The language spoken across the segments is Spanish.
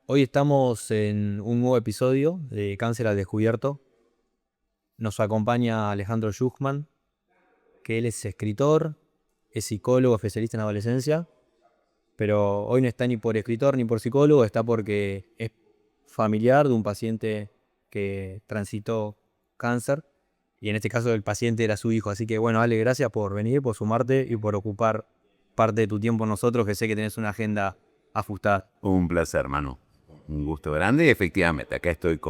Hoy estamos en un nuevo episodio de Cáncer al Descubierto. Nos acompaña Alejandro Schuchman, que él es escritor, es psicólogo especialista en adolescencia, pero hoy no está ni por escritor ni por psicólogo, está porque es familiar de un paciente que transitó cáncer, y en este caso el paciente era su hijo. Así que bueno, Ale, gracias por venir, por sumarte y por ocupar parte de tu tiempo en nosotros, que sé que tenés una agenda ajustada. Un placer, hermano. Un gusto grande y efectivamente, acá estoy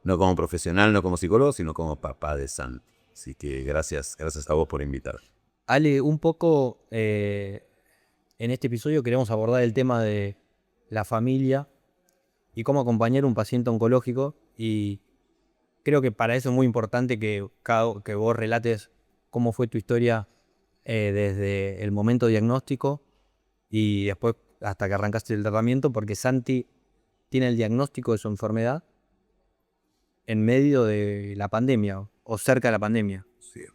no como profesional, no como psicólogo, sino como papá de Santi. Así que gracias a vos por invitarme. Ale, un poco en este episodio queremos abordar el tema de la familia y cómo acompañar a un paciente oncológico, y creo que para eso es muy importante que vos relates cómo fue tu historia desde el momento diagnóstico y después hasta que arrancaste el tratamiento, porque Santi tiene el diagnóstico de su enfermedad en medio de la pandemia o cerca de la pandemia. Sí.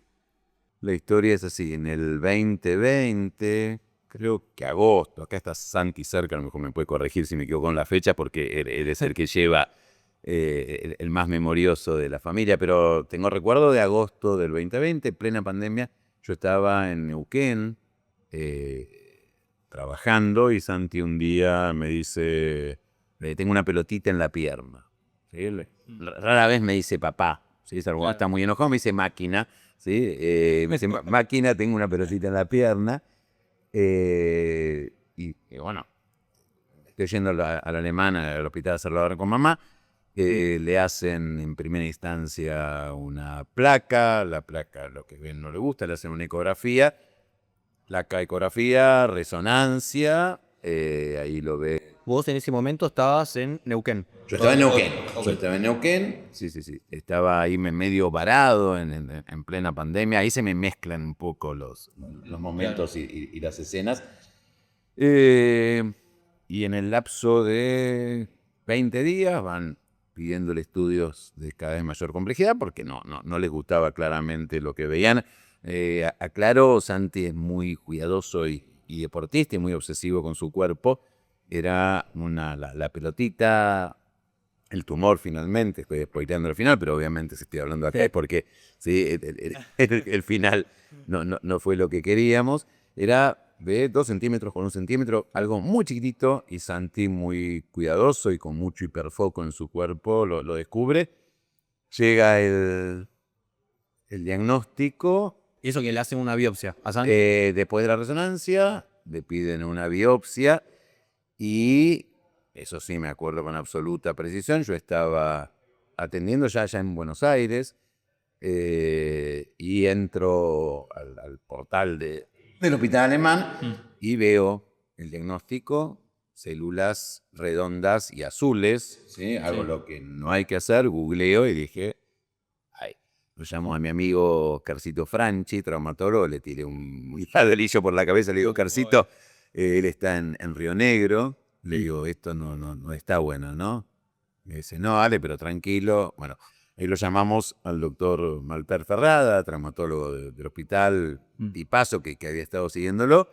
La historia es así, en el 2020, creo que agosto, acá está Santi cerca, a lo mejor me puede corregir si me equivoco con la fecha, porque él es el que lleva el más memorioso de la familia, pero tengo recuerdo de agosto del 2020, plena pandemia. Yo estaba en Neuquén trabajando y Santi un día me dice, tengo una pelotita en la pierna. ¿Sí? Rara vez me dice papá, ¿sí? Claro. Está muy enojado, me dice máquina. ¿Sí? Me dice, máquina, tengo una pelotita en la pierna. Y bueno, estoy yendo a la alemana, al hospital a hacerlo ahora con mamá. Le hacen en primera instancia una placa, la placa lo que ven no le gusta, le hacen una ecografía, placa, ecografía, resonancia, ahí lo ve. Vos en ese momento estabas en Neuquén. Yo estaba en Neuquén, yo estaba en Neuquén, sí, estaba ahí medio varado en plena pandemia, ahí se me mezclan un poco los momentos y las escenas. Y en el lapso de 20 días van pidiéndole estudios de cada vez mayor complejidad porque no les gustaba claramente lo que veían. Aclaro, Santi es muy cuidadoso y deportista y muy obsesivo con su cuerpo. Era la pelotita, el tumor finalmente, estoy spoileando el final, pero obviamente si estoy hablando acá es porque sí, el final no fue lo que queríamos. Era de 2 centímetros con 1 centímetro, algo muy chiquitito, y Santi muy cuidadoso y con mucho hiperfoco en su cuerpo lo descubre. Llega el diagnóstico. Y eso que le hacen una biopsia a Santi. Después de la resonancia, le piden una biopsia y eso sí me acuerdo con absoluta precisión. Yo estaba atendiendo ya allá en Buenos Aires y entro al portal del hospital alemán y veo el diagnóstico, células redondas y azules, ¿sí? Hago lo que no hay que hacer, googleo y dije, ay, lo llamo a mi amigo Carcito Franchi, traumatólogo, le tiré un ladrillo por la cabeza, le digo, Carcito, él está en Río Negro, le digo, esto no está bueno, ¿no? Me dice, no, Ale, pero tranquilo. Bueno, ahí lo llamamos al doctor Malper Ferrada, traumatólogo del hospital y paso que había estado siguiéndolo.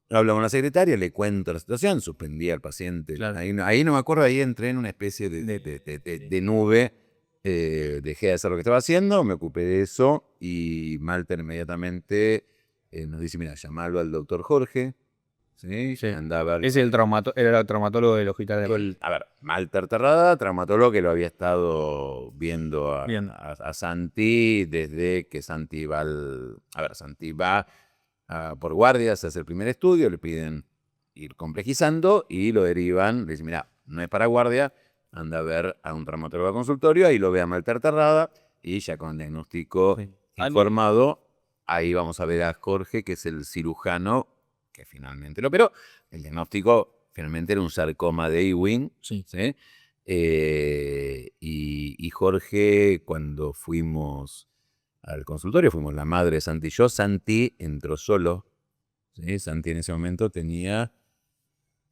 Hablo con la secretaria, le cuento la situación, suspendí al paciente. Claro. Ahí no me acuerdo, ahí entré en una especie de nube. Dejé de hacer lo que estaba haciendo, me ocupé de eso y Malter inmediatamente nos dice, mira, llamalo al doctor Jorge. ¿Sí? Sí. Andaba Es era el traumatólogo del hospital de... a ver, Malter Terrada, traumatólogo que lo había estado viendo Bien. a Santi desde que Santi va a ver, Santi va por guardias, hace el primer estudio, le piden ir complejizando y lo derivan, le dicen, mira, no es para guardia, anda a ver a un traumatólogo de consultorio, ahí lo ve a Malter Terrada y ya con diagnóstico Sí. informado, ahí vamos a ver a Jorge, que es el cirujano que finalmente lo operó. El diagnóstico finalmente era un sarcoma de Ewing. Sí. ¿Sí? Y Jorge, cuando fuimos al consultorio, fuimos la madre de Santi y yo. Santi entró solo. ¿Sí? Santi en ese momento tenía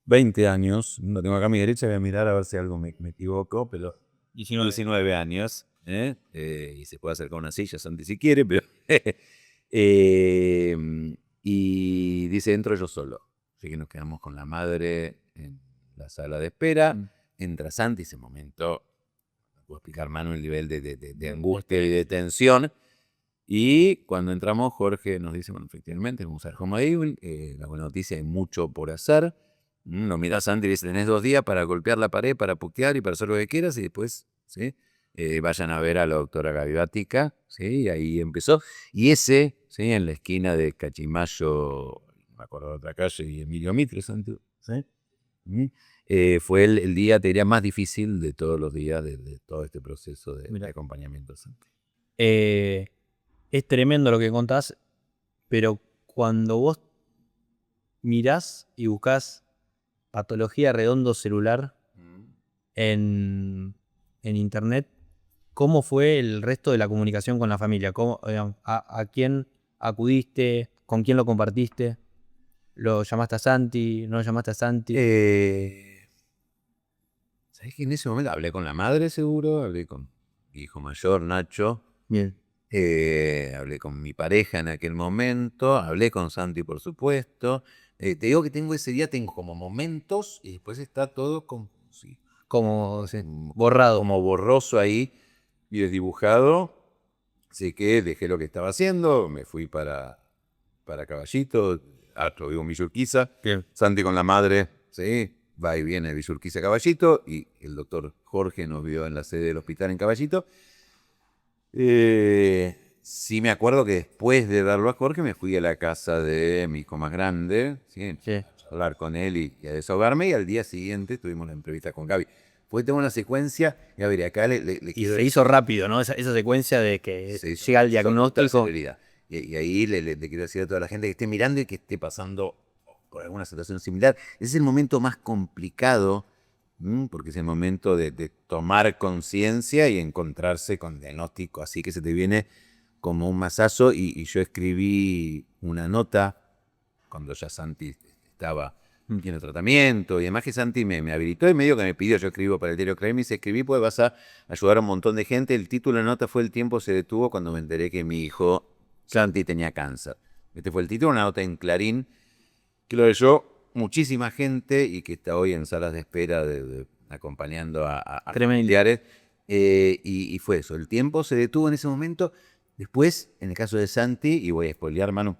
20 años. No tengo acá a mi derecha, voy a mirar a ver si algo me equivoco, pero 19 años. Y se puede acercar a una silla, Santi, si quiere, pero. Eh, y dice, entro yo solo. Así que nos quedamos con la madre en la sala de espera. entra Santi, ese momento, no puedo explicar, Manu, el nivel de angustia y de tensión. Y cuando entramos, Jorge nos dice, bueno, efectivamente, vamos a usar Home Able, la buena noticia, hay mucho por hacer. Lo mira a Santi y dice, tenés 2 días para golpear la pared, para puquear y para hacer lo que quieras, y después, ¿sí? Vayan a ver a la doctora Gavivática, ¿sí? Y ahí empezó. Y ese, ¿sí? En la esquina de Cachimayo, no me acuerdo de otra calle, y Emilio Mitre, Santi, ¿sí? Fue el día, te diría, más difícil de todos los días de todo este proceso de acompañamiento. Santi. Es tremendo lo que contás, pero cuando vos mirás y buscás patología redondo celular en internet, ¿cómo fue el resto de la comunicación con la familia? Digamos, ¿a quién acudiste? ¿Con quién lo compartiste? ¿Lo llamaste a Santi? ¿No lo llamaste a Santi? ¿Sabés que en ese momento hablé con la madre seguro? Hablé con mi hijo mayor, Nacho. Bien. Hablé con mi pareja en aquel momento. Hablé con Santi, por supuesto. Te digo que tengo como momentos y después está todo sí, Como borrado. como borroso ahí y desdibujado. Sé que dejé lo que estaba haciendo, me fui para Caballito, lo digo Villa Urquiza. Bien. Santi con la madre, ¿sí? Va y viene Villa Urquiza Caballito, y el doctor Jorge nos vio en la sede del hospital en Caballito. Sí me acuerdo que después de verlo a Jorge me fui a la casa de mi hijo más grande, ¿sí? Sí. A hablar con él y a desahogarme, y al día siguiente tuvimos la entrevista con Gaby. Fue toda una secuencia, Gaby, acá Y se hizo rápido, ¿no? Esa secuencia de que llega el diagnóstico. Y ahí le quiero decir a toda la gente que esté mirando y que esté pasando por alguna situación similar. Ese es el momento más complicado, porque es el momento de tomar conciencia y encontrarse con diagnóstico así que se te viene como un mazazo. Y yo escribí una nota cuando ya Santi estaba en el tratamiento y además que Santi me habilitó y medio que me pidió, yo escribo para el diario Creme y dice, escribí pues vas a ayudar a un montón de gente. El título de la nota fue El tiempo se detuvo cuando me enteré que mi hijo Santi tenía cáncer. Este fue el título, una nota en Clarín que lo leyó muchísima gente y que está hoy en salas de espera acompañando a familiares. Y fue eso, el tiempo se detuvo en ese momento. Después, en el caso de Santi, y voy a spoilear, Manu,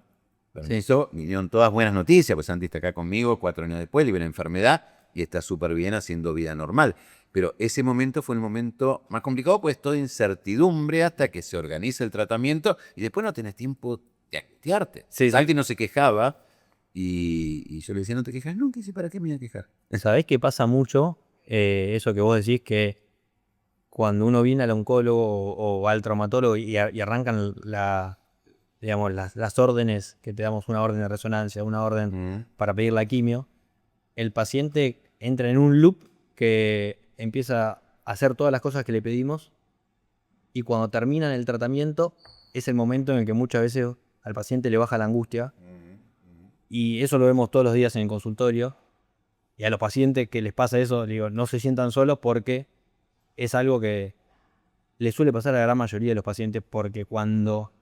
permiso, vinieron todas buenas noticias, pues Santi está acá conmigo 4 años después, libre de enfermedad y está súper bien haciendo vida normal. Pero ese momento fue el momento más complicado, pues todo incertidumbre hasta que se organiza el tratamiento y después no tenés tiempo de angustiarte. Sí, Santi no se quejaba y yo le decía, no te quejas nunca, y dice, ¿para qué me voy a quejar? ¿Sabés qué pasa mucho? Eso que vos decís, que cuando uno viene al oncólogo o al traumatólogo y arrancan digamos, las órdenes, que te damos una orden de resonancia, una orden para pedir la quimio, el paciente entra en un loop que empieza a hacer todas las cosas que le pedimos y cuando terminan el tratamiento es el momento en el que muchas veces al paciente le baja la angustia y eso lo vemos todos los días en el consultorio y a los pacientes que les pasa eso, digo, no se sientan solos porque es algo que le suele pasar a la gran mayoría de los pacientes porque cuando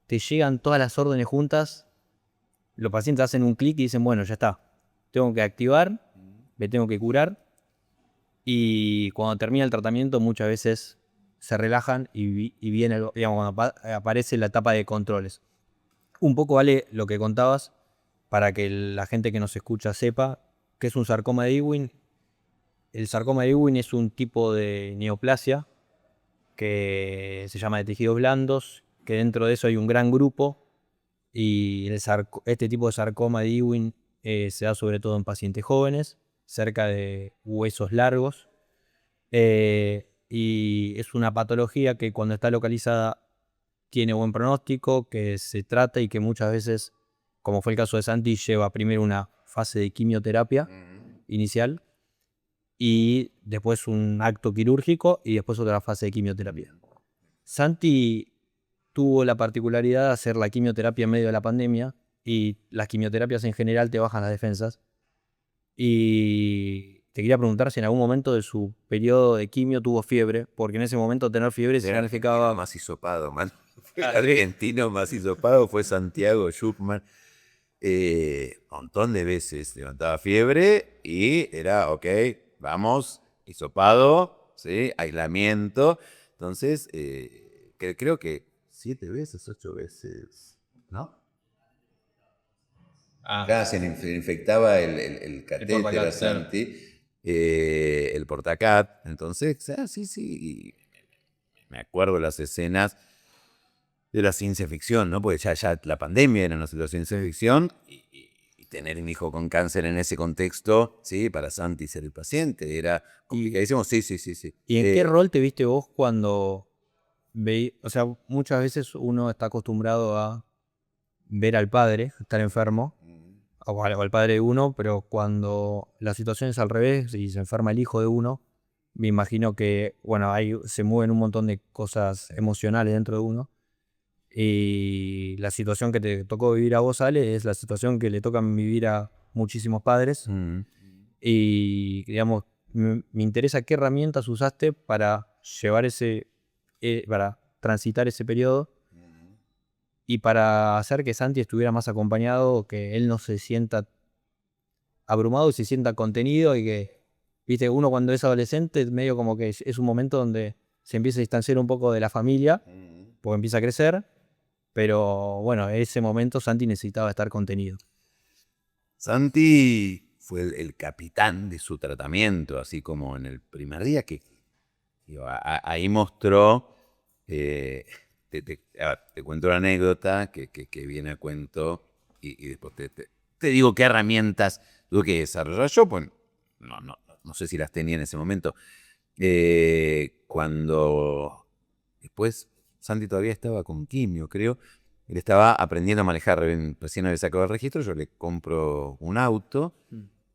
te llegan todas las órdenes juntas, los pacientes hacen un clic y dicen, bueno, ya está, tengo que activar, me tengo que curar, y cuando termina el tratamiento muchas veces se relajan y viene, digamos, cuando aparece la etapa de controles. Un poco vale lo que contabas para que la gente que nos escucha sepa qué es un sarcoma de Ewing. El sarcoma de Ewing es un tipo de neoplasia que se llama de tejidos blandos, que dentro de eso hay un gran grupo y este tipo de sarcoma de Ewing se da sobre todo en pacientes jóvenes, cerca de huesos largos, y es una patología que cuando está localizada tiene buen pronóstico, que se trata y que muchas veces, como fue el caso de Santi, lleva primero una fase de quimioterapia inicial y después un acto quirúrgico y después otra fase de quimioterapia. Santi tuvo la particularidad de hacer la quimioterapia en medio de la pandemia y las quimioterapias en general te bajan las defensas. Y te quería preguntar si en algún momento de su periodo de quimio tuvo fiebre, porque en ese momento tener fiebre significaba... Más hisopado, man. El argentino más hisopado fue Santiago Schuchman. Montón de veces levantaba fiebre y era, ok, vamos, hisopado, ¿sí? Aislamiento. Entonces, creo que 7 veces, 8 veces, ¿no? Acá se le infectaba el catéter a Santi, el portacat. Entonces, sí, sí. Me acuerdo de las escenas de la ciencia ficción, ¿no? Porque ya la pandemia era una situación de ciencia ficción y tener un hijo con cáncer en ese contexto, sí, para Santi ser el paciente, era complicadísimo. Sí, sí, sí, sí. ¿Y en qué rol te viste vos cuando o sea, muchas veces uno está acostumbrado a ver al padre estar enfermo, o al padre de uno, pero cuando la situación es al revés y se enferma el hijo de uno, me imagino que, bueno, ahí se mueven un montón de cosas emocionales dentro de uno. Y la situación que te tocó vivir a vos, Ale, es la situación que le toca vivir a muchísimos padres. Y, digamos, me interesa qué herramientas usaste para llevar para transitar ese periodo y para hacer que Santi estuviera más acompañado, que él no se sienta abrumado y se sienta contenido y que, viste, uno cuando es adolescente, medio como que es un momento donde se empieza a distanciar un poco de la familia, porque empieza a crecer, pero bueno, en ese momento Santi necesitaba estar contenido. Santi fue el capitán de su tratamiento, así como en el primer día que ahí mostró, te cuento la anécdota que viene a cuento y después te digo qué herramientas tuve que desarrollar yo, pues no sé si las tenía en ese momento. Cuando después Santi todavía estaba con quimio, creo. Él estaba aprendiendo a manejar, recién había sacado el registro, yo le compro un auto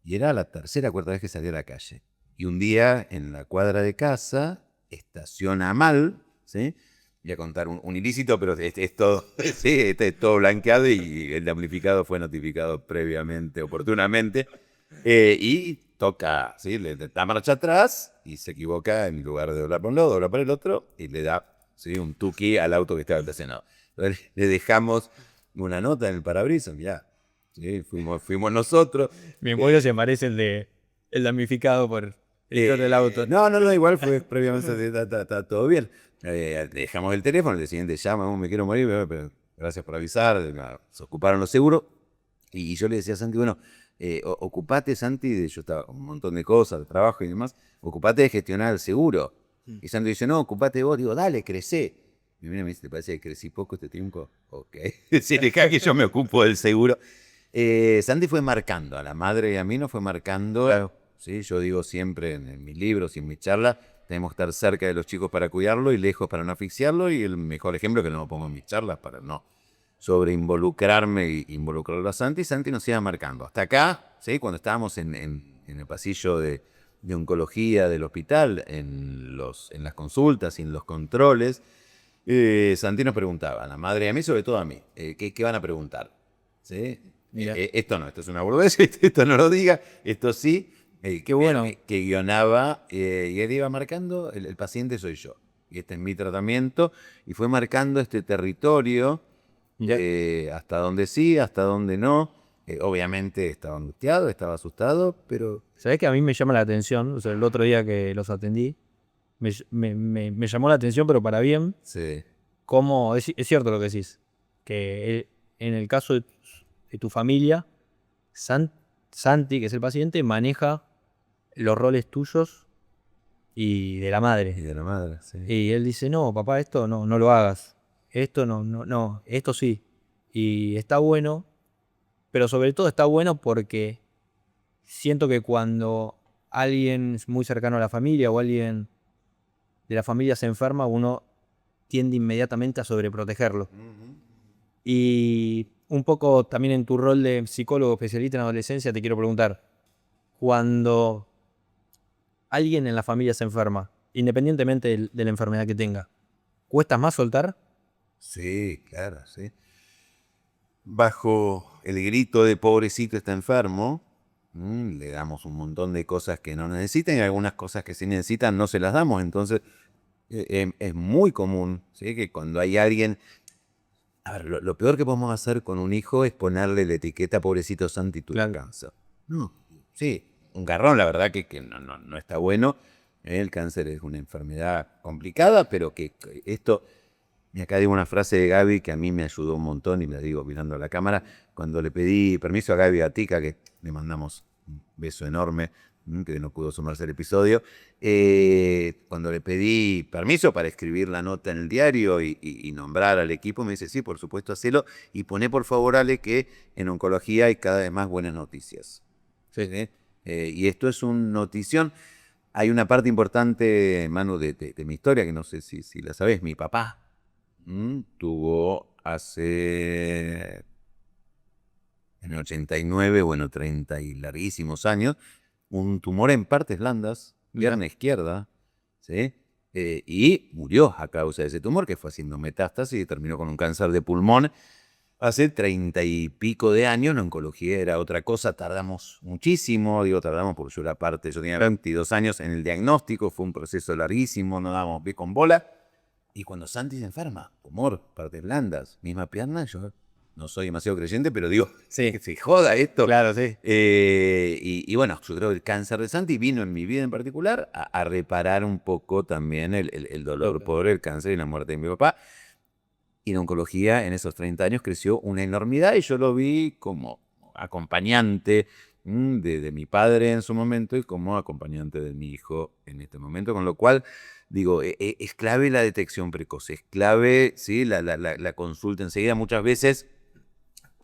y era la tercera o cuarta vez que salía a la calle. Y un día en la cuadra de casa estaciona mal, ¿sí? Voy a contar un ilícito, pero es todo, sí, es todo blanqueado y el damnificado fue notificado previamente, oportunamente. Y toca, ¿sí? Le da marcha atrás y se equivoca, en lugar de doblar por un lado, dobla por el otro y le da, ¿sí?, un tuki al auto que estaba estacionado. Entonces, le dejamos una nota en el parabrisas, mirá, ¿sí? Fuimos nosotros. Mi abuelo se parece el damnificado por el choque del auto. No, igual fue previamente, está todo bien. Dejamos el teléfono, el día siguiente llama, me quiero morir, pero gracias por avisar, se ocuparon los seguros. Y yo le decía a Santi, bueno, ocupate, Santi, yo estaba con un montón de cosas, de trabajo y demás, ocupate de gestionar el seguro. Y Santi dice, no, ocupate vos. Digo, dale, crecé. Y mira, me dice, ¿te parece que crecí poco este tiempo? Ok. Si deja que yo me ocupo del seguro. Santi fue marcando, a la madre y a mí nos fue marcando. Claro. ¿Sí? Yo digo siempre en mis libros y en mis charlas, tenemos que estar cerca de los chicos para cuidarlo y lejos para no asfixiarlo. Y el mejor ejemplo es que no lo pongo en mis charlas para no sobre involucrarme e involucrarlo a Santi. Santi nos iba marcando. Hasta acá, ¿sí? Cuando estábamos en el pasillo de oncología del hospital, en las consultas y en los controles, Santi nos preguntaba, a la madre y a mí, sobre todo a mí, ¿qué van a preguntar? ¿Sí? Esto no, esto es una boludez, esto no lo diga, esto sí. Qué bueno. Que guionaba y él iba marcando, el paciente soy yo. Y este es mi tratamiento. Y fue marcando este territorio. Hasta donde sí, hasta donde no. Obviamente estaba angustiado, estaba asustado, pero... ¿Sabés que a mí me llama la atención? O sea, el otro día que los atendí, me llamó la atención, pero para bien. Sí. Cómo, es cierto lo que decís, que en el caso de tu familia, Santi, que es el paciente, maneja los roles tuyos y de la madre. Y de la madre, sí. Y él dice, no, papá, esto no lo hagas. Esto no, esto sí. Y está bueno, pero sobre todo está bueno porque siento que cuando alguien muy cercano a la familia o alguien de la familia se enferma, uno tiende inmediatamente a sobreprotegerlo. Y un poco también en tu rol de psicólogo especialista en adolescencia te quiero preguntar, cuando alguien en la familia se enferma, independientemente de la enfermedad que tenga, ¿cuesta más soltar? Sí, claro, sí. Bajo el grito de pobrecito está enfermo, le damos un montón de cosas que no necesitan y algunas cosas que sí necesitan no se las damos. Entonces, es muy común, ¿sí?, que cuando hay alguien... A ver, lo peor que podemos hacer con un hijo es ponerle la etiqueta pobrecito Santi tu cáncer. No, sí, un garrón, la verdad que no está bueno. El cáncer es una enfermedad complicada, pero que esto... Y acá digo una frase de Gaby que a mí me ayudó un montón y la digo mirando a la cámara. Cuando le pedí permiso a Gaby Gatica, que le mandamos un beso enorme, que no pudo sumarse al episodio, cuando le pedí permiso para escribir la nota en el diario y nombrar al equipo, me dice, sí, por supuesto, hacelo. Y poné por favor, Ale, que en oncología hay cada vez más buenas noticias. ¿Sí? Y esto es una notición. Hay una parte importante, Manu, de mi historia, que no sé si la sabés. Mi papá tuvo hace, en el 89, bueno, 30 y larguísimos años, un tumor en partes blandas, pierna izquierda, ¿sí? Y murió a causa de ese tumor, que fue haciendo metástasis y terminó con un cáncer de pulmón. Hace 30 y pico de años, la oncología era otra cosa, tardamos muchísimo, tardamos porque yo era parte, yo tenía 22 años en el diagnóstico, fue un proceso larguísimo, no dábamos pie con bola. Y cuando Santi se enferma, tumor, partes blandas, misma pierna, yo no soy demasiado creyente, pero digo, Sí. que se joda esto. Claro, sí. Y bueno, yo creo que el cáncer de Santi vino en mi vida en particular a reparar un poco también el dolor por el cáncer y la muerte de mi papá. Y la oncología en esos 30 años creció una enormidad y yo lo vi como acompañante de mi padre en su momento y como acompañante de mi hijo en este momento, con lo cual, digo, es clave la detección precoz, es clave, ¿sí? la consulta enseguida. Muchas veces,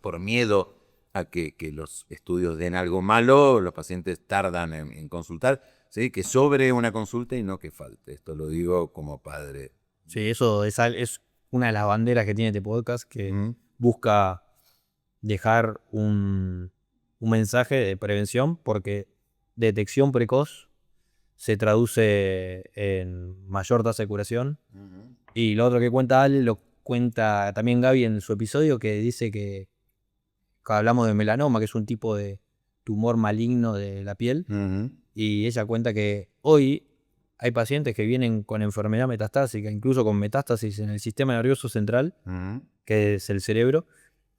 por miedo a que los estudios den algo malo, los pacientes tardan en consultar, ¿sí? Que sobre una consulta y no que falte. Esto lo digo como padre. Sí, eso es una de las banderas que tiene este podcast, que busca dejar un mensaje de prevención, porque detección precoz se traduce en mayor tasa de curación. Y lo otro que cuenta Ale, lo cuenta también Gaby en su episodio, que dice que hablamos de melanoma, que es un tipo de tumor maligno de la piel, y ella cuenta que hoy hay pacientes que vienen con enfermedad metastásica, incluso con metástasis en el sistema nervioso central, que es el cerebro,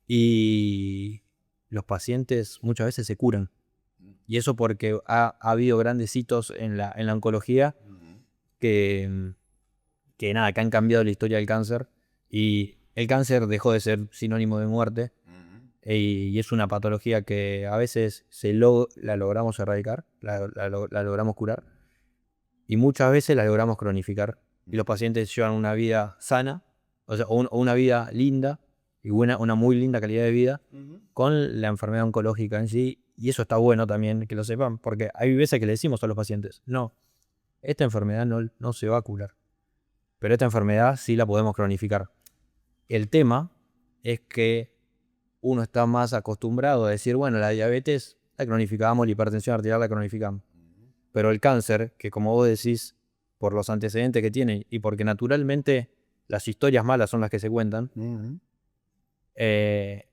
y los pacientes muchas veces se curan. Y eso porque ha habido grandes hitos en la oncología que han cambiado la historia del cáncer, y el cáncer dejó de ser sinónimo de muerte, y es una patología que a veces la logramos erradicar, la logramos curar, y muchas veces la logramos cronificar. Y los pacientes llevan una vida sana, o sea, o una vida linda y una muy linda calidad de vida con la enfermedad oncológica en sí. Y eso está bueno también que lo sepan, porque hay veces que le decimos a los pacientes, no, esta enfermedad no se va a curar, pero esta enfermedad sí la podemos cronificar. El tema es que uno está más acostumbrado a decir, bueno, la diabetes la cronificamos, la hipertensión arterial la cronificamos. Pero el cáncer, que como vos decís, por los antecedentes que tiene y porque naturalmente las historias malas son las que se cuentan, el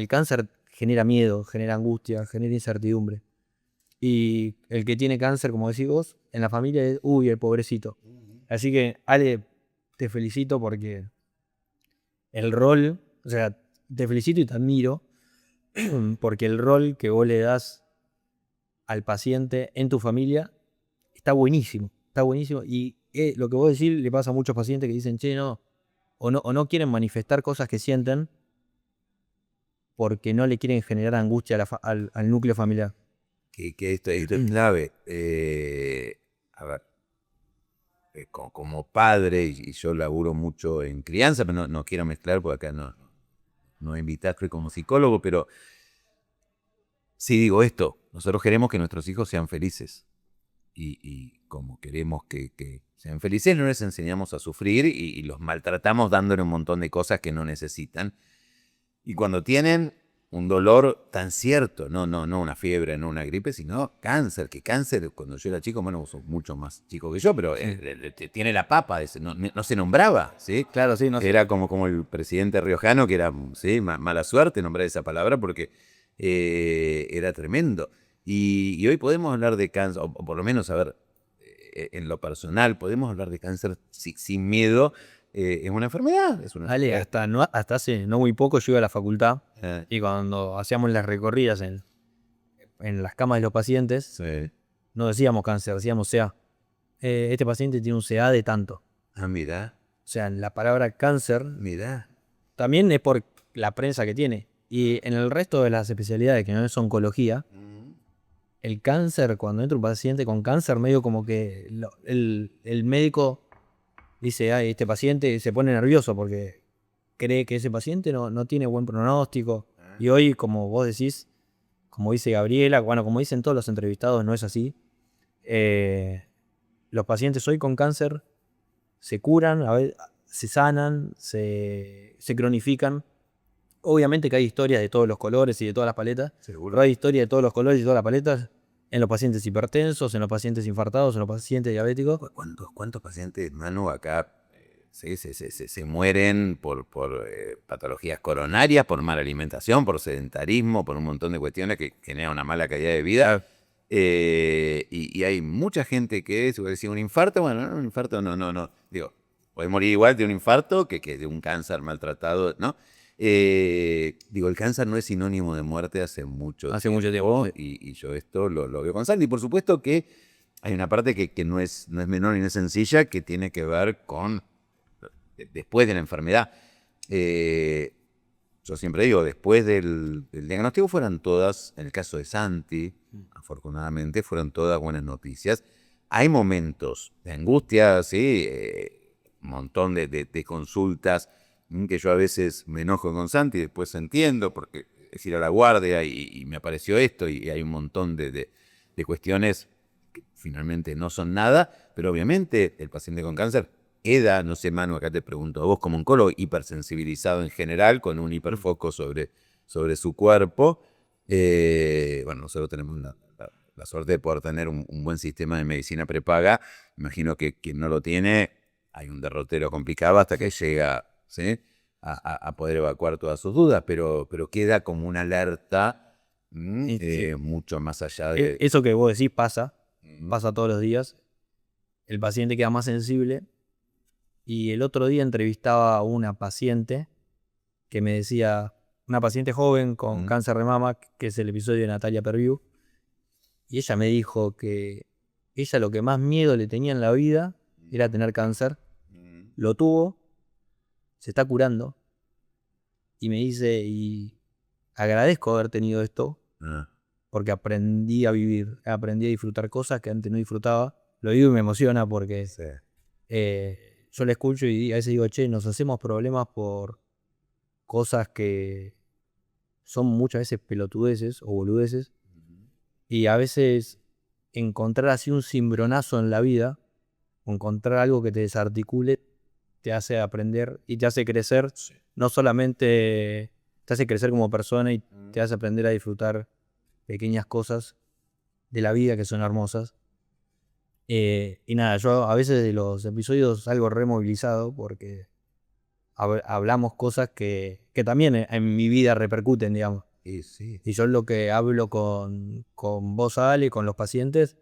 cáncer genera miedo, genera angustia, genera incertidumbre. Y el que tiene cáncer, como decís vos, en la familia es, uy, el pobrecito. Así que, Ale, te felicito porque el rol, o sea, te felicito y te admiro porque el rol que vos le das al paciente en tu familia está buenísimo, y lo que vos decís le pasa a muchos pacientes que dicen, che, no, o no quieren manifestar cosas que sienten porque no le quieren generar angustia al núcleo familiar. Que esto es clave. A ver, como padre, y yo laburo mucho en crianza, pero no quiero mezclar porque acá no invitaste como psicólogo, pero sí digo esto, nosotros queremos que nuestros hijos sean felices. Y como queremos que sean felices, no les enseñamos a sufrir y los maltratamos dándole un montón de cosas que no necesitan. Y cuando tienen un dolor tan cierto, no una fiebre, no una gripe, sino cáncer, que cáncer, cuando yo era chico, bueno, vos sos mucho más chico que yo, pero tiene la papa, no se nombraba, ¿sí? Claro, sí, no sé. Era como el presidente riojano, que era, ¿sí? Mala suerte nombrar esa palabra porque era tremendo. Y hoy podemos hablar de cáncer, o por lo menos, a ver, en lo personal, podemos hablar de cáncer sin miedo. Es una enfermedad. Ale, hasta hace no muy poco yo iba a la facultad y cuando hacíamos las recorridas en las camas de los pacientes, Sí. no decíamos cáncer, decíamos CA. Este paciente tiene un CA de tanto. Ah, mirá, O sea, la palabra cáncer mirá. también es por la prensa que tiene. Y en el resto de las especialidades que no es oncología, el cáncer, cuando entra un paciente con cáncer, medio como que el médico dice, ay, este paciente se pone nervioso porque cree que ese paciente no tiene buen pronóstico. Y hoy, como vos decís, como dice Gabriela, bueno, como dicen todos los entrevistados, no es así. Los pacientes hoy con cáncer se curan, se sanan, se cronifican. Obviamente que hay historias de todos los colores y de todas las paletas, Seguro. pero hay historias de todos los colores y todas las paletas en los pacientes hipertensos, en los pacientes infartados, en los pacientes diabéticos. ¿Cuántos pacientes, Manu, acá se mueren por patologías coronarias, por mala alimentación, por sedentarismo, por un montón de cuestiones que generan una mala calidad de vida? Y hay mucha gente que, si vos decís un infarto, bueno, un infarto no. Digo, puede morir igual de un infarto que de un cáncer maltratado, ¿no? Digo, el cáncer no es sinónimo de muerte hace mucho tiempo. y yo esto lo veo con Sandy. Y por supuesto que hay una parte que no es menor y no es sencilla, que tiene que ver con después de la enfermedad. Yo siempre digo, después del diagnóstico fueron todas, en el caso de Santi, afortunadamente, fueron todas buenas noticias. Hay momentos de angustia, sí, un montón de consultas que yo a veces me enojo con Santi, después entiendo, porque es ir a la guardia y me apareció esto, y hay un montón de cuestiones que finalmente no son nada, pero obviamente el paciente con cáncer queda, no sé, Manu, acá te pregunto, a vos como oncólogo hipersensibilizado en general, con un hiperfoco sobre su cuerpo. Bueno, nosotros tenemos la suerte de poder tener un buen sistema de medicina prepaga. Imagino que quien no lo tiene, hay un derrotero complicado hasta que llega, ¿sí?, a poder evacuar todas sus dudas, pero queda como una alerta mucho más allá de... Eso que vos decís pasa todos los días. El paciente queda más sensible. Y el otro día entrevistaba a una paciente que me decía, una paciente joven con cáncer de mama, que es el episodio de Natalia Perviu, y ella me dijo que ella lo que más miedo le tenía en la vida era tener cáncer. Lo tuvo, se está curando, y me dice, y agradezco haber tenido esto, porque aprendí a vivir, aprendí a disfrutar cosas que antes no disfrutaba. Lo digo y me emociona porque Sí. yo le escucho y a veces digo, che, nos hacemos problemas por cosas que son muchas veces pelotudeces o boludeces, y a veces encontrar así un cimbronazo en la vida, o encontrar algo que te desarticule, te hace aprender y te hace crecer. Sí. No solamente te hace crecer como persona y te hace aprender a disfrutar pequeñas cosas de la vida que son hermosas. Y nada, yo a veces de los episodios salgo removilizado porque hablamos cosas que también en mi vida repercuten, digamos. Sí. Y yo lo que hablo con vos, Ale, con los pacientes,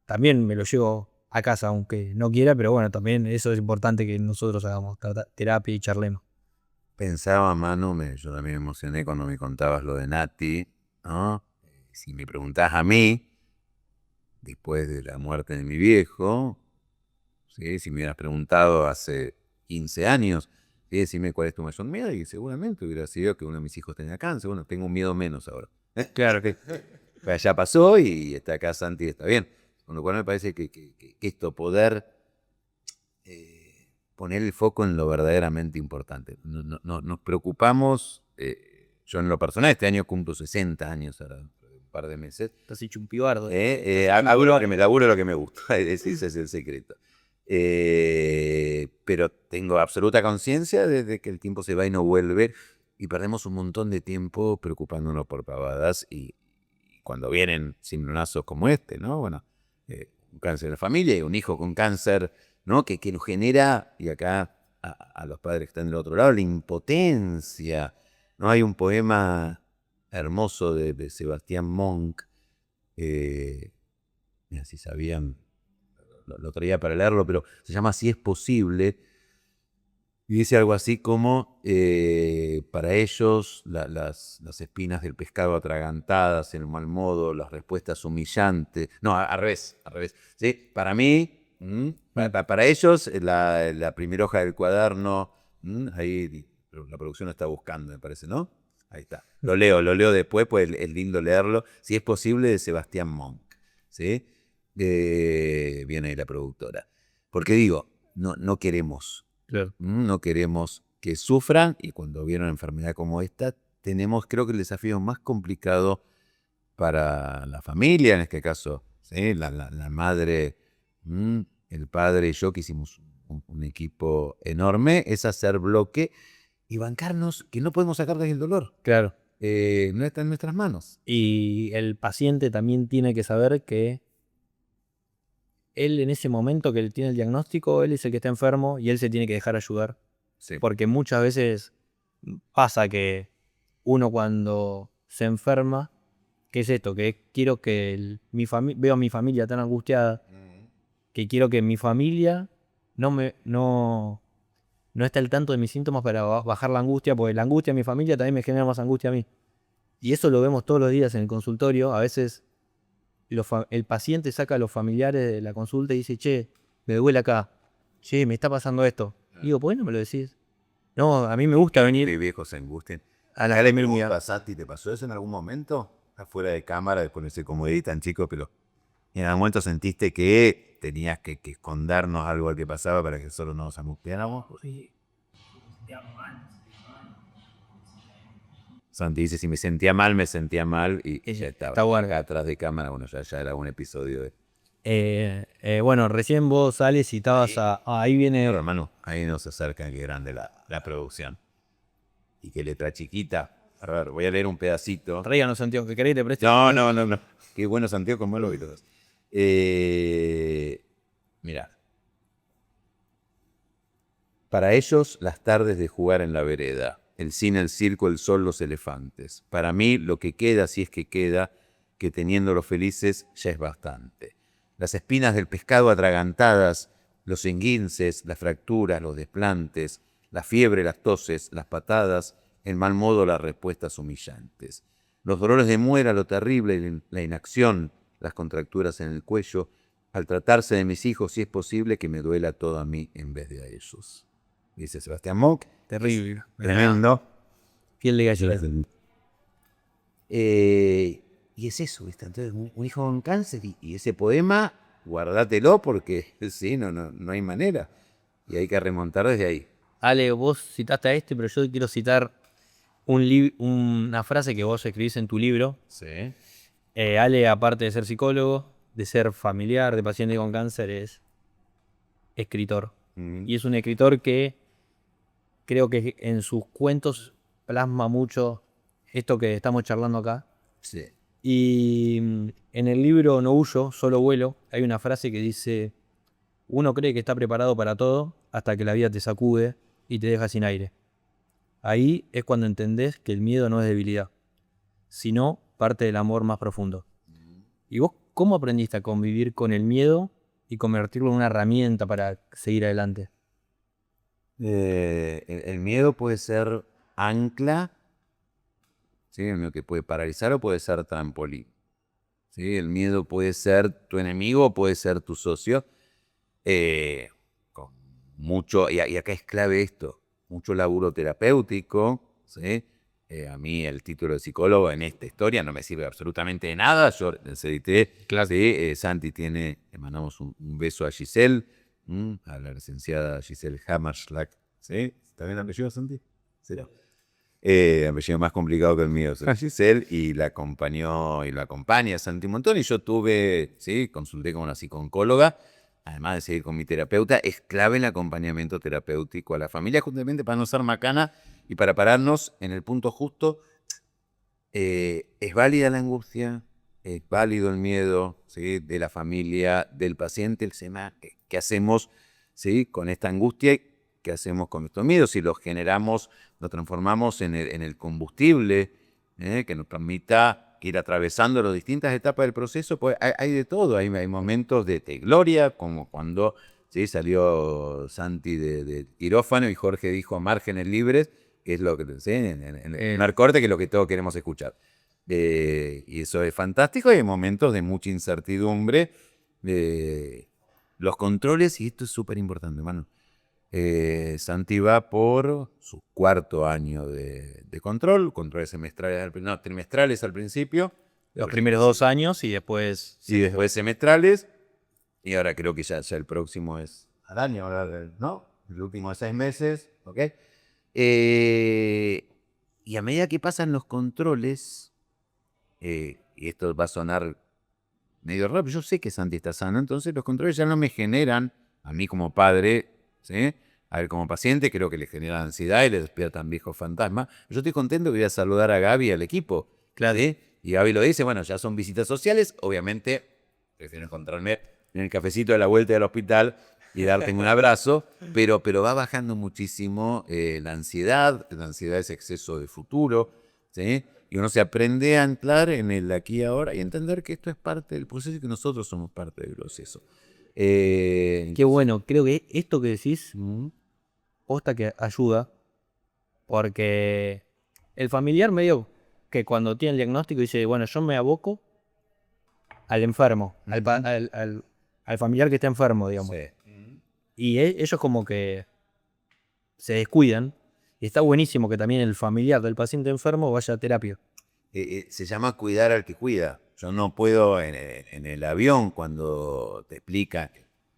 también me lo llevo a casa, aunque no quiera, pero bueno, también eso es importante que nosotros hagamos terapia y charlemos. Pensaba, Manu, yo también me emocioné cuando me contabas lo de Nati, ¿no? Si me preguntás a mí, después de la muerte de mi viejo, ¿sí?, si me hubieras preguntado hace 15 años, ¿sí?, decime cuál es tu mayor miedo, y seguramente hubiera sido que uno de mis hijos tenga cáncer. Bueno, tengo un miedo menos ahora. Claro que Pues ya pasó y está acá Santi y está bien. Con lo cual me parece que esto, poder poner el foco en lo verdaderamente importante. Nos preocupamos, yo en lo personal, este año cumplo 60 años, ahora un par de meses. estás hecho un pibardo. Hago lo que me gusta, ese es el secreto. Pero tengo absoluta conciencia de que el tiempo se va y no vuelve, y perdemos un montón de tiempo preocupándonos por pavadas, y cuando vienen cimbronazos como este, ¿no? Bueno, un cáncer en la familia y un hijo con cáncer, ¿no?, que nos genera, y acá a los padres que están del otro lado, la impotencia, ¿no? Hay un poema hermoso de Sebastián Monk, mira, si sabían, lo traía para leerlo, pero se llama Si es posible, Y dice algo así como, para ellos las espinas del pescado atragantadas, el mal modo, las respuestas humillantes. No, al revés, al revés. ¿Sí? Para mí, para ellos, la primera hoja del cuaderno, ahí la producción lo está buscando, me parece, ¿no? Ahí está. Lo leo después, pues es lindo leerlo. Si es posible, de Sebastián Monk. ¿Sí? Viene ahí la productora. Porque digo, no queremos. Claro. No queremos que sufran y cuando viene una enfermedad como esta, tenemos creo que el desafío más complicado para la familia, en este caso, ¿sí? La madre, el padre y yo que hicimos un equipo enorme, es hacer bloque y bancarnos que no podemos sacar del dolor. Claro. No está en nuestras manos. Y el paciente también tiene que saber que él en ese momento que él tiene el diagnóstico, él es el que está enfermo y él se tiene que dejar ayudar. Sí. Porque muchas veces pasa que uno cuando se enferma, ¿qué es esto? Que quiero que veo a mi familia tan angustiada, que quiero que mi familia no esté al tanto de mis síntomas para bajar la angustia, porque la angustia de mi familia también me genera más angustia a mí. Y eso lo vemos todos los días en el consultorio. A veces el paciente saca a los familiares de la consulta y dice, che, me duele acá, che, me está pasando esto. Y digo, ¿por qué no me lo decís? No, a mí me gusta venir Que viejos se angustien. a la primer unidad. ¿Pasaste y te pasó eso en algún momento? Afuera de cámara, con ese comodín tan chico, pero en algún momento sentiste que tenías que escondernos algo que pasaba para que solo nos angustiáramos. Santi dice, si me sentía mal y ya estaba. Está bueno. Acá atrás de cámara, bueno, ya era un episodio de... Bueno, recién vos sales y estabas ahí viene... Pero, hermano, ahí nos acercan que grande la producción. Y qué letra chiquita. A ver, voy a leer un pedacito. Tráiganos anteojos, que querés te preste. No. Qué buenos anteojos con malo y todos. Mirá. Para ellos, las tardes de jugar en la vereda. El cine, el circo, el sol, los elefantes. Para mí, lo que queda, si es que queda, que teniéndolos felices ya es bastante. Las espinas del pescado atragantadas, los enguinces, las fracturas, los desplantes, la fiebre, las toses, las patadas, el mal modo, las respuestas humillantes. Los dolores de muera, lo terrible, la inacción, las contracturas en el cuello, al tratarse de mis hijos, si es posible que me duela todo a mí en vez de a ellos. Dice Sebastián Monk. Terrible. Tremendo. Piel de gallina. Y es eso, ¿viste? Entonces, un hijo con cáncer y ese poema, guardátelo porque sí, no hay manera. Y hay que remontar desde ahí. Ale, vos citaste a pero yo quiero citar una frase que vos escribís en tu libro. Sí. Ale, aparte de ser psicólogo, de ser familiar de paciente con cáncer, es escritor. Y es un escritor que creo que en sus cuentos plasma mucho esto que estamos charlando acá. Sí. Y en el libro No huyo, solo vuelo, hay una frase que dice: uno cree que está preparado para todo hasta que la vida te sacude y te deja sin aire. Ahí es cuando entendés que el miedo no es debilidad, sino parte del amor más profundo. ¿Y vos cómo aprendiste a convivir con el miedo y convertirlo en una herramienta para seguir adelante? El miedo puede ser ancla, ¿sí? El que puede paralizar o puede ser trampolín. ¿Sí? El miedo puede ser tu enemigo o puede ser tu socio. Con mucho, y acá es clave esto, mucho laburo terapéutico. ¿Sí? A mí el título de psicólogo en esta historia no me sirve absolutamente de nada. Yo les edité. Claro. ¿Sí? Santi le mandamos un beso a Giselle, a la licenciada Giselle Hammerschlag. ¿Sí? ¿Está bien el apellido, Santi? ¿Será? Apellido más complicado que el mío, Giselle, y la acompañó y la acompaña Santi un montón. Y yo consulté con una psicooncóloga, además de seguir con mi terapeuta. Es clave el acompañamiento terapéutico a la familia, justamente para no ser macana y para pararnos en el punto justo. Es válida la angustia, es válido el miedo, ¿sí? De la familia, del paciente, el tema. ¿Qué hacemos, ¿sí? Con esta angustia? ¿Qué hacemos con estos miedos? Si los generamos, los transformamos en el combustible que nos permita ir atravesando las distintas etapas del proceso, pues hay de todo. Hay momentos de gloria, como cuando ¿sí? Salió Santi de quirófano y Jorge dijo márgenes libres, que es lo que ¿sí? En el primer corte, que es lo que todos queremos escuchar. Y eso es fantástico. Hay momentos de mucha incertidumbre. Los controles, y esto es súper importante, hermano. Santi va por su 4.º año de controles semestrales, trimestrales al principio. Los primeros 2 años y después... Sí, después semestrales. Y ahora creo que ya el próximo es al año, ahora, ¿no? El último de 6 meses, ¿ok? Y a medida que pasan los controles, y esto va a sonar medio raro, yo sé que Santi está sano, entonces los controles ya no me generan, a mí como padre, ¿sí? A ver, como paciente, creo que le genera ansiedad y le despiertan viejos fantasmas. Yo estoy contento que voy a saludar a Gaby y al equipo. Claro. ¿Sí? Y Gaby lo dice, bueno, ya son visitas sociales, obviamente prefiero encontrarme en el cafecito de la vuelta del hospital y darte un abrazo, pero va bajando muchísimo la ansiedad es exceso de futuro, ¿sí? Y uno se aprende a anclar en el aquí y ahora y entender que esto es parte del proceso y que nosotros somos parte del proceso. Qué bueno, creo que esto que decís, posta que ayuda, porque el familiar medio que cuando tiene el diagnóstico dice, bueno, yo me aboco al enfermo, al familiar que está enfermo, digamos. Sí. Y ellos como que se descuidan, y está buenísimo que también el familiar del paciente enfermo vaya a terapia. Se llama cuidar al que cuida. Yo no puedo en el avión cuando te explica,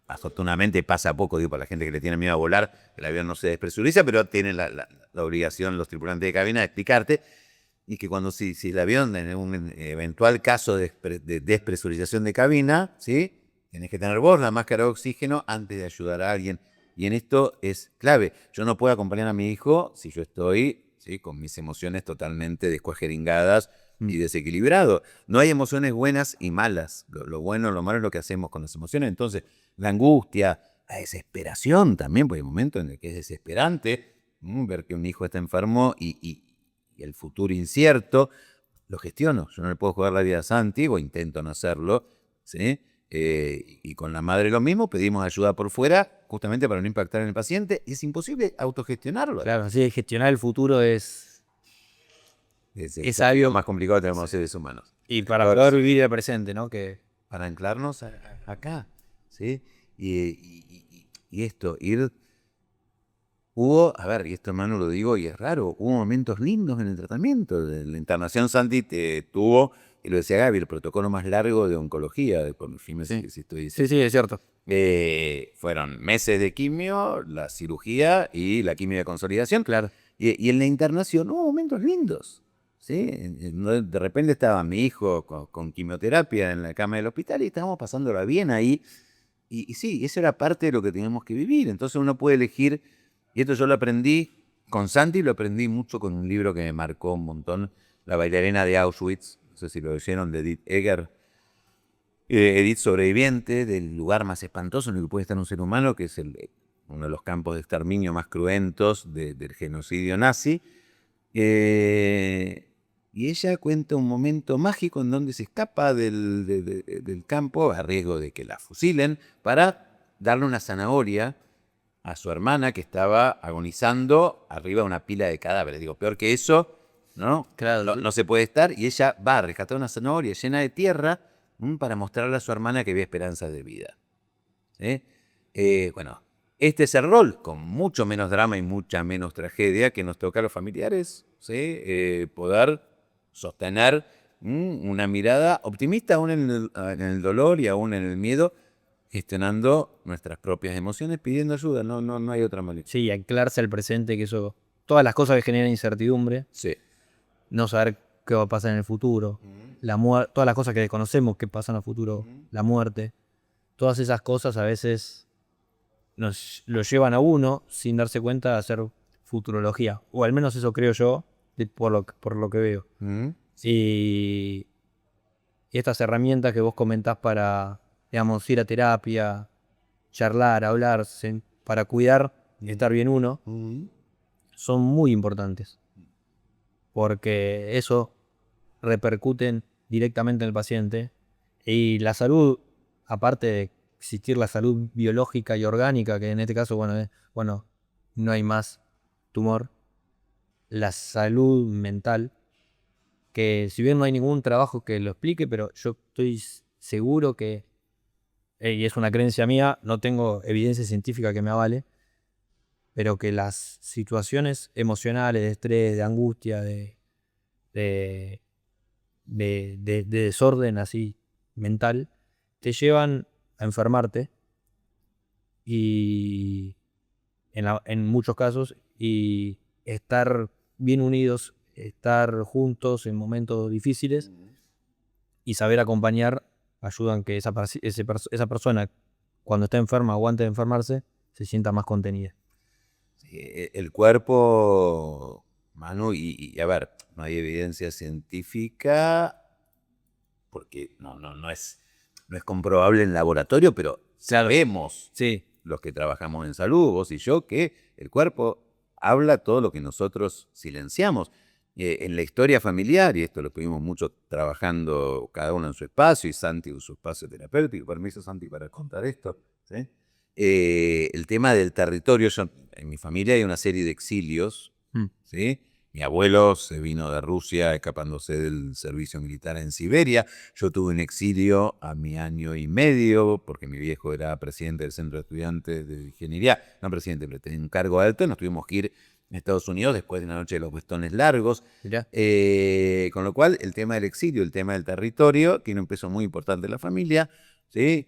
afortunadamente pasa poco, digo, para la gente que le tiene miedo a volar, el avión no se despresuriza, pero tienen la obligación los tripulantes de cabina de explicarte, y que cuando si el avión en un eventual caso de despresurización de cabina, ¿sí? Tenés que tener vos la máscara de oxígeno antes de ayudar a alguien. Y en esto es clave. Yo no puedo acompañar a mi hijo si yo estoy, ¿sí? Con mis emociones totalmente descuajeringadas y desequilibrado. No hay emociones buenas y malas. Lo bueno, lo malo es lo que hacemos con las emociones. Entonces, la angustia, la desesperación también, porque hay momentos en el que es desesperante ver que un hijo está enfermo y el futuro incierto, lo gestiono. Yo no le puedo jugar la vida a Santi, o intento no hacerlo, ¿sí? Y con la madre lo mismo, pedimos ayuda por fuera, justamente para no impactar en el paciente. Es imposible autogestionarlo. Claro, así gestionar el futuro es algo más complicado que tenemos los seres humanos. Y para poder vivir el presente, ¿no? Para anclarnos acá, ¿sí? Y esto, ir... a ver, y esto hermano lo digo y es raro, hubo momentos lindos en el tratamiento. La internación Santi tuvo, y lo decía Gaby, el protocolo más largo de oncología, si estoy diciendo. Sí, es cierto. Fueron meses de quimio, la cirugía y la quimio de consolidación. Claro. Y en la internación hubo momentos lindos. ¿Sí? De repente estaba mi hijo con quimioterapia en la cama del hospital y estábamos pasándola bien ahí. Y sí, eso era parte de lo que teníamos que vivir. Entonces uno puede elegir, y esto yo lo aprendí con Santi, lo aprendí mucho con un libro que me marcó un montón, La bailarina de Auschwitz, no sé si lo leyeron, de Edith Eger. Edith sobreviviente del lugar más espantoso en el que puede estar un ser humano, que es uno de los campos de exterminio más cruentos del genocidio nazi. Y ella cuenta un momento mágico en donde se escapa del campo a riesgo de que la fusilen para darle una zanahoria a su hermana que estaba agonizando arriba de una pila de cadáveres. Digo, peor que eso, ¿no? Claro. No se puede estar. Y ella va a rescatar una zanahoria llena de tierra para mostrarle a su hermana que había esperanzas de vida. ¿Sí? Bueno, este es el rol, con mucho menos drama y mucha menos tragedia que nos toca a los familiares, ¿sí? Poder sostener una mirada optimista aún en el dolor y aún en el miedo, gestionando nuestras propias emociones, pidiendo ayuda, no hay otra manera. Sí, anclarse al presente, que eso, todas las cosas que generan incertidumbre, Sí. no saber qué va a pasar en el futuro, todas las cosas que desconocemos que pasan en el futuro, la muerte, todas esas cosas a veces nos lo llevan a uno sin darse cuenta a hacer futurología, o al menos eso creo yo, por lo que veo. Y estas herramientas que vos comentás para, digamos, ir a terapia, charlar, hablar, para cuidar y estar bien uno, son muy importantes. Porque eso repercute directamente en el paciente. Y la salud, aparte de existir la salud biológica y orgánica, que en este caso, bueno, no hay más tumor. La salud mental, que si bien no hay ningún trabajo que lo explique, pero yo estoy seguro que, y es una creencia mía, no tengo evidencia científica que me avale, pero que las situaciones emocionales, de estrés, de angustia, de, de desorden así mental, te llevan a enfermarte y en muchos casos, y estar bien unidos, estar juntos en momentos difíciles y saber acompañar ayudan que esa persona, cuando está enferma o antes de enfermarse, se sienta más contenida. Sí, el cuerpo, Manu, y a ver, no hay evidencia científica porque no es comprobable en laboratorio, pero sabemos, Sí, los que trabajamos en salud, vos y yo, que el cuerpo habla todo lo que nosotros silenciamos. En la historia familiar, y esto lo tuvimos mucho trabajando cada uno en su espacio, y Santi en su espacio terapéutico, permiso Santi para contar esto, ¿sí? El tema del territorio, en mi familia hay una serie de exilios, ¿sí? Mi abuelo se vino de Rusia escapándose del servicio militar en Siberia. Yo tuve un exilio a mi 1 año y medio porque mi viejo era presidente del Centro de Estudiantes de Ingeniería. No presidente, pero tenía un cargo alto. Nos tuvimos que ir a Estados Unidos después de la noche de los bastones largos. mirá. Con lo cual, el tema del exilio, el tema del territorio, tiene un peso muy importante en la familia. ¿Sí?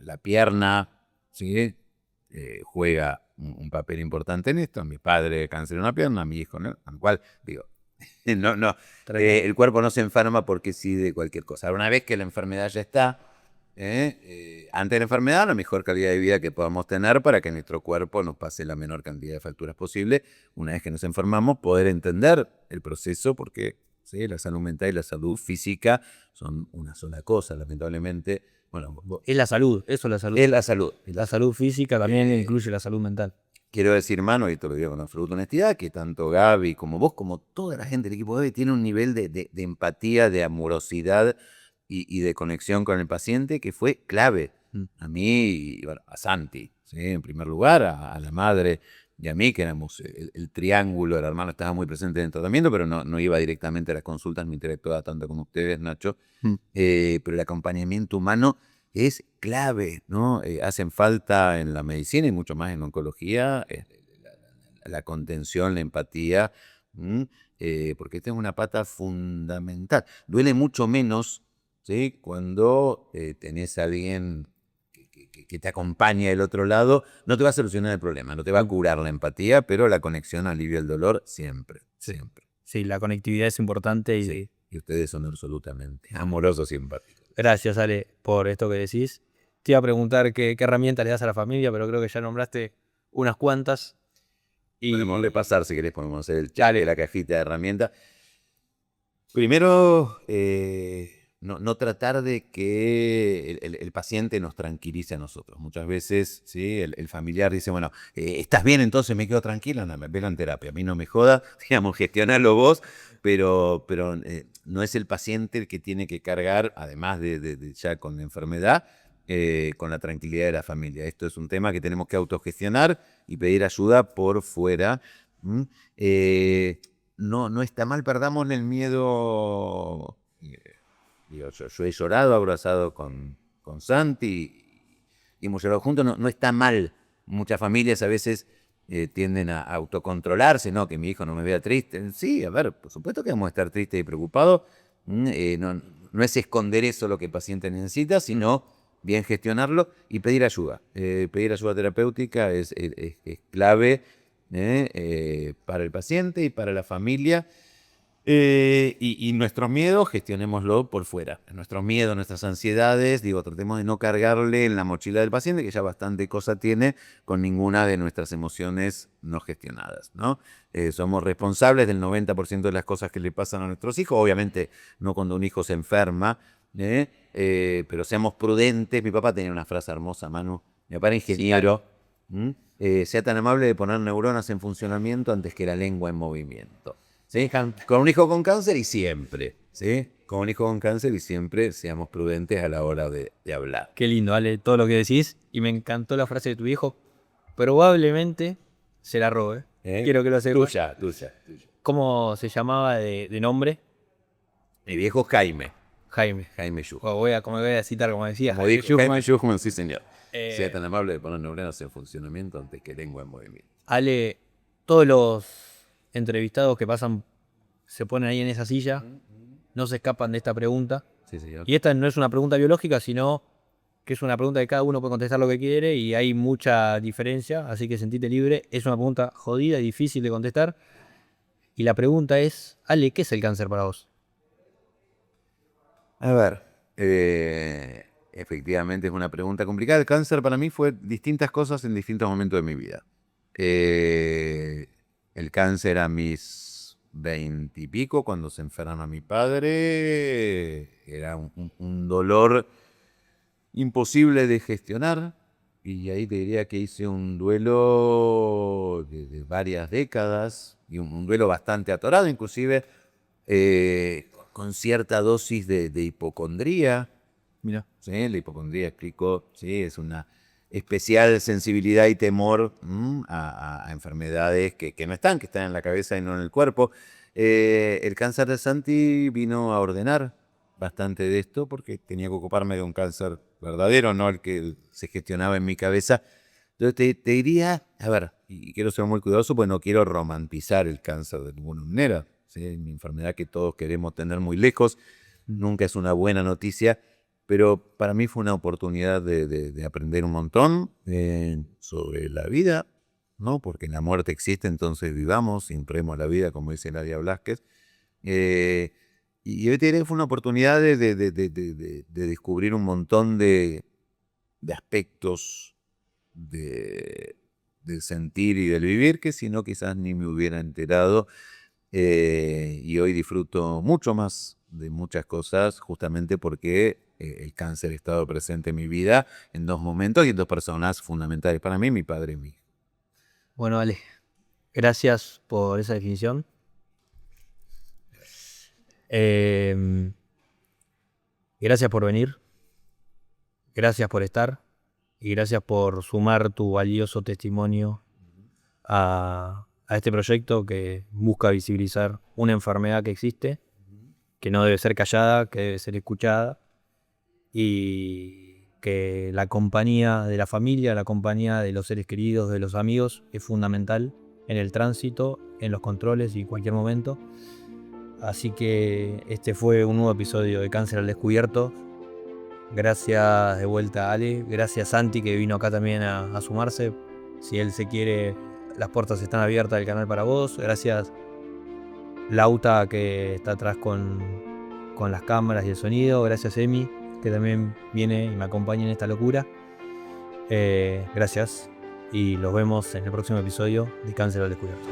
La pierna, ¿sí? Juega un papel importante en esto. Mi padre cáncer en una pierna, mi hijo, ¿no? Con lo cual, digo, no, el cuerpo no se enferma porque sí de cualquier cosa. Ahora, una vez que la enfermedad ya está, ante la enfermedad, la mejor calidad de vida que podamos tener para que nuestro cuerpo nos pase la menor cantidad de facturas posible. Una vez que nos enfermamos, poder entender el proceso, porque ¿sí? La salud mental y la salud física son una sola cosa, lamentablemente. Bueno, Es la salud, eso es la salud. es la salud. La salud física también incluye la salud mental. Quiero decir, mano, y te lo digo con absoluta honestidad, que tanto Gaby como vos, como toda la gente del equipo de Gaby, tiene un nivel de empatía, de amorosidad y de conexión con el paciente que fue clave. A mí y bueno, a Santi, ¿sí? En primer lugar, a la madre y a mí, que éramos el triángulo. El hermano estaba muy presente en el tratamiento, pero no iba directamente a las consultas, no interactuaba tanto como ustedes, Nacho. Pero el acompañamiento humano es clave, ¿no? Hacen falta en la medicina y mucho más en oncología la contención, la empatía, porque esta es una pata fundamental. Duele mucho menos, ¿sí? Cuando tenés a alguien que te acompaña del otro lado. No te va a solucionar el problema, no te va a curar la empatía, pero la conexión alivia el dolor siempre, siempre. Sí, la conectividad es importante Sí, y ustedes son absolutamente amorosos y empáticos. Gracias, Ale, por esto que decís. Te iba a preguntar qué herramientas le das a la familia, pero creo que ya nombraste unas cuantas. Podemos repasar, si querés, podemos hacer el chat de la cajita de herramientas. Primero, no tratar de que el paciente nos tranquilice a nosotros. Muchas veces, ¿sí? El familiar dice, bueno, ¿estás bien? Entonces me quedo tranquila, no, me en terapia. A mí no me joda, digamos, gestionarlo vos, pero no es el paciente el que tiene que cargar, además de ya con la enfermedad, con la tranquilidad de la familia. Esto es un tema que tenemos que autogestionar y pedir ayuda por fuera. No está mal, perdamos el miedo. Digo, yo he llorado abrazado con Santi y hemos llorado juntos, no está mal. Muchas familias a veces tienden a autocontrolarse, ¿no? Que mi hijo no me vea triste. Sí, a ver, por supuesto que vamos a estar tristes y preocupados. No es esconder eso lo que el paciente necesita, sino bien gestionarlo y pedir ayuda. Pedir ayuda terapéutica es clave para el paciente y para la familia. Y nuestros miedos, gestionémoslo por fuera. Nuestros miedos, nuestras ansiedades, digo, tratemos de no cargarle en la mochila del paciente, que ya bastante cosa tiene con ninguna de nuestras emociones no gestionadas, ¿no? Somos responsables del 90% de las cosas que le pasan a nuestros hijos, obviamente no cuando un hijo se enferma, pero seamos prudentes. Mi papá tenía una frase hermosa, Manu, mi papá era ingeniero, sea tan amable de poner neuronas en funcionamiento antes que la lengua en movimiento. ¿Sí? Con un hijo con cáncer y siempre, ¿sí? como un hijo con cáncer y siempre seamos prudentes a la hora de hablar. Qué lindo, Ale, todo lo que decís. Y me encantó la frase de tu viejo. Probablemente se la robe. Quiero que lo sepas. Tuya. ¿Cómo se llamaba de nombre? Mi viejo Jaime Como Schuchman. voy a citar, como decía. Como dijo Schuchman. Jaime Schuchman, sí señor. Eh, Sea tan amable de poner neuronas en funcionamiento antes que lengua en movimiento. Ale, todos los entrevistados que pasan se ponen ahí en esa silla, no se escapan de esta pregunta. Sí, señor. Y esta no es una pregunta biológica, sino que es una pregunta que cada uno puede contestar lo que quiere y hay mucha diferencia, así que sentite libre. Es una pregunta jodida y difícil de contestar. Y la pregunta es, Ale, ¿qué es el cáncer para vos? A ver, efectivamente es una pregunta complicada. El cáncer para mí fue distintas cosas en distintos momentos de mi vida. El cáncer a mis 20 y pico, cuando se enferma mi padre, era un dolor imposible de gestionar. Y ahí te diría que hice un duelo de varias décadas y un duelo bastante atorado, inclusive con cierta dosis de hipocondría. Mira. ¿Sí? La hipocondría, explico, ¿sí? Es una especial sensibilidad y temor a enfermedades que no están, que están en la cabeza y no en el cuerpo. El cáncer de Santi vino a ordenar bastante de esto porque tenía que ocuparme de un cáncer verdadero, no el que se gestionaba en mi cabeza. Entonces te diría, a ver, y quiero ser muy cuidadoso porque no quiero romantizar el cáncer de ninguna manera. ¿Sí? Mi enfermedad que todos queremos tener muy lejos, nunca es una buena noticia, pero para mí fue una oportunidad de aprender un montón sobre la vida, ¿no? Porque la muerte existe, entonces vivamos, impremos la vida, como dice Nadia Blasquez. Y yo te diría que fue una oportunidad de descubrir un montón de aspectos del sentir y del vivir que si no quizás ni me hubiera enterado. Y hoy disfruto mucho más de muchas cosas justamente porque el cáncer ha estado presente en mi vida en dos momentos y en dos personas fundamentales para mí, mi padre y mi hijo. Bueno, Ale, gracias por esa definición. Gracias por venir, gracias por estar y gracias por sumar tu valioso testimonio a este proyecto que busca visibilizar una enfermedad que existe, que no debe ser callada, que debe ser escuchada y que la compañía de la familia, la compañía de los seres queridos, de los amigos es fundamental en el tránsito, en los controles y en cualquier momento. Así que este fue un nuevo episodio de Cáncer al Descubierto. Gracias de vuelta a Ale, gracias a Santi que vino acá también a sumarse. Si él se quiere, las puertas están abiertas del canal para vos. Gracias Lauta que está atrás con las cámaras y el sonido. Gracias Emi que también viene y me acompaña en esta locura. Gracias y los vemos en el próximo episodio de Cáncer al Descubierto.